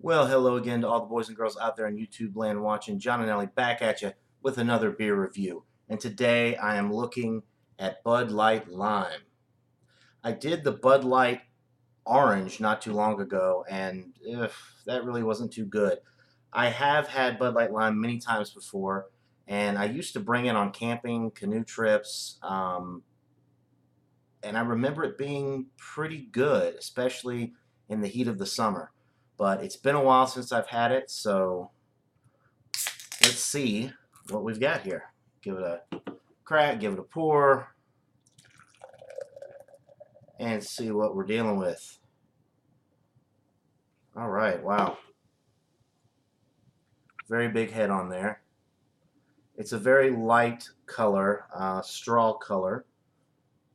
Well, hello again to all the boys and girls out there in YouTube land watching. John and Ellie back at you with another beer review. And today I am looking at Bud Light Lime. I did the Bud Light Orange not too long ago, and that really wasn't too good. I have had Bud Light Lime many times before, and I used to bring it on camping, canoe trips, and I remember it being pretty good, especially in the heat of the summer. But it's been a while since I've had it, so let's see what we've got here. Give it a crack, give it a pour, and see what we're dealing with. All right, wow. Very big head on there. It's a very light color, straw color,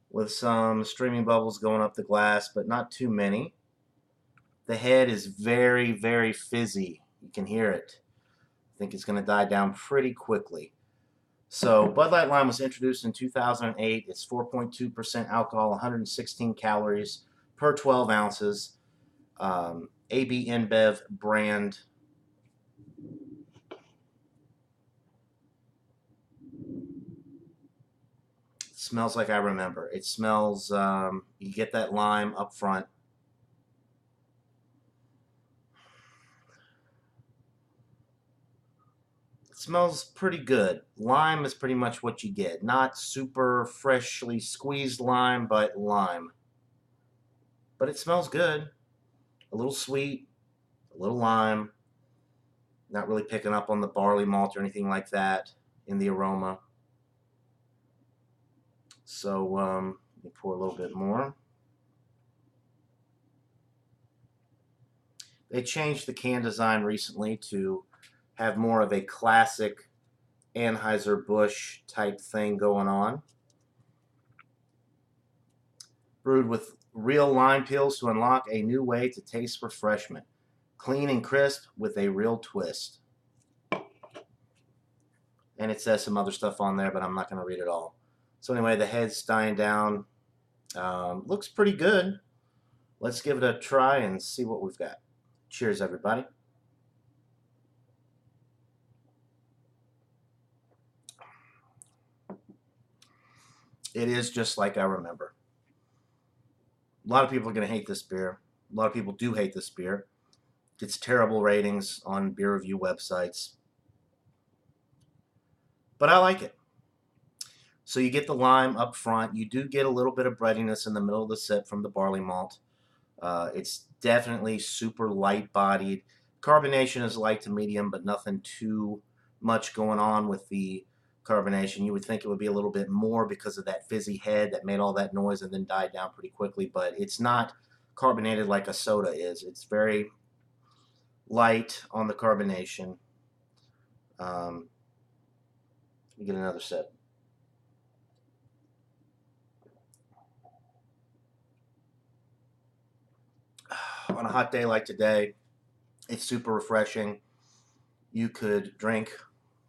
with some streaming bubbles going up the glass, but not too many. The head is very, very fizzy. You can hear it. I think it's going to die down pretty quickly. So Bud Light Lime was introduced in 2008. It's 4.2% alcohol, 116 calories per 12 ounces. AB InBev brand. It smells like I remember. It smells, you get that lime up front. Smells pretty good. Lime is pretty much what you get. Not super freshly squeezed lime, but lime. But it smells good. A little sweet, a little lime. Not really picking up on the barley malt or anything like that in the aroma. So let me pour a little bit more. They changed the can design recently to have more of a classic Anheuser-Busch type thing going on. Brewed with real lime peels to unlock a new way to taste refreshment. Clean and crisp with a real twist. And it says some other stuff on there, but I'm not going to read it all. So anyway, the head's dying down. Looks pretty good. Let's give it a try and see what we've got. Cheers, everybody. It is just like I remember. A lot of people are going to hate this beer. A lot of people do hate this beer. Gets terrible ratings on beer review websites. But I like it. So you get the lime up front. You do get a little bit of breadiness in the middle of the sip from the barley malt. It's definitely super light bodied. Carbonation is light to medium, but nothing too much going on with the carbonation. You would think it would be a little bit more because of that fizzy head that made all that noise and then died down pretty quickly, but it's not carbonated like a soda is. It's very light on the carbonation. Let me get another sip. On a hot day like today, it's super refreshing. You could drink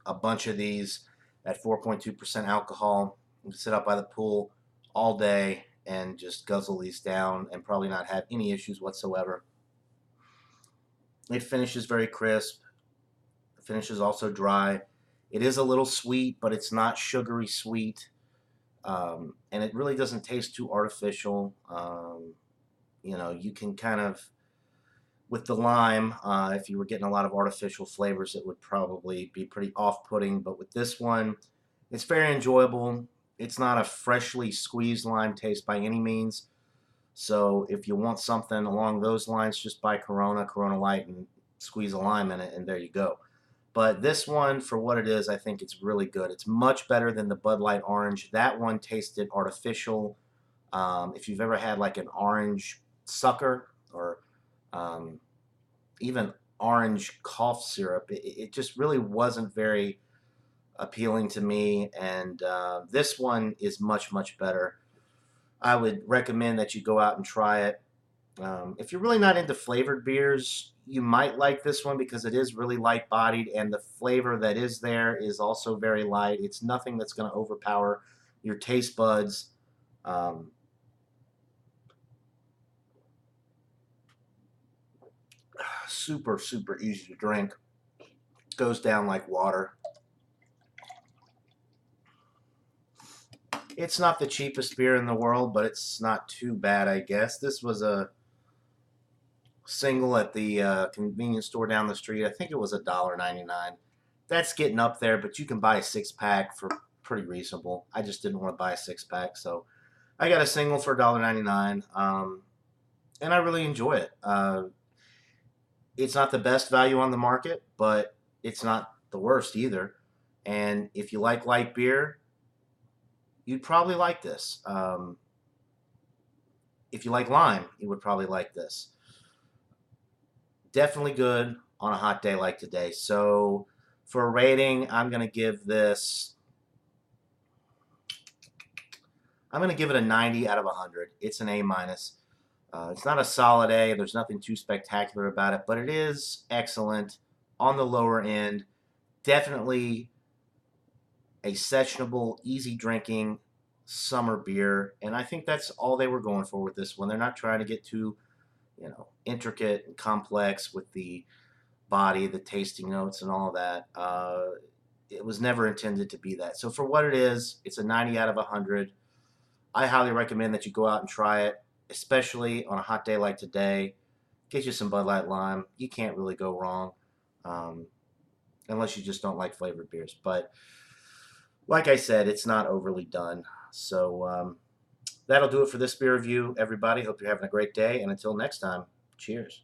a bunch of these at 4.2% alcohol. You can sit out by the pool all day and just guzzle these down and probably not have any issues whatsoever. It finishes very crisp. The finish is also dry. It is a little sweet, but it's not sugary sweet. And it really doesn't taste too artificial. You know, you can kind of, with the lime, if you were getting a lot of artificial flavors, it would probably be pretty off-putting. But with this one, it's very enjoyable. It's not a freshly squeezed lime taste by any means. So if you want something along those lines, just buy Corona Light, and squeeze a lime in it, and there you go. But this one, for what it is, I think it's really good. It's much better than the Bud Light Orange. That one tasted artificial. If you've ever had like an orange sucker or even orange cough syrup, it just really wasn't very appealing to me. And this one is much, much better. I would recommend that you go out and try it. If you're really not into flavored beers, you might like this one because it is really light bodied and the flavor that is there is also very light. It's nothing that's going to overpower your taste buds. super, super easy to drink. Goes down like water. It's not the cheapest beer in the world, but it's not too bad, I guess. This was a single at the convenience store down the street. I think it was $1.99. That's getting up there, but you can buy a 6-pack for pretty reasonable. I just didn't want to buy a 6-pack, so I got a single for $1.99, and I really enjoy it. It's not the best value on the market, but it's not the worst either. And if you like light beer, you'd probably like this. If you like lime, you would probably like this. Definitely good on a hot day like today. So for a rating, I'm going to give this, I'm going to give it a 90 out of 100. It's an A minus. It's not a solid A. There's nothing too spectacular about it, but it is excellent on the lower end. Definitely a sessionable, easy drinking summer beer, and I think that's all they were going for with this one. They're not trying to get too, intricate and complex with the body, the tasting notes, and all of that. It was never intended to be that. So for what it is, it's a 90 out of 100. I highly recommend that you go out and try it, especially on a hot day like today. Get you some Bud Light Lime. You can't really go wrong, unless you just don't like flavored beers. But like I said, it's not overly done. So that'll do it for this beer review, everybody. Hope you're having a great day. And until next time, cheers.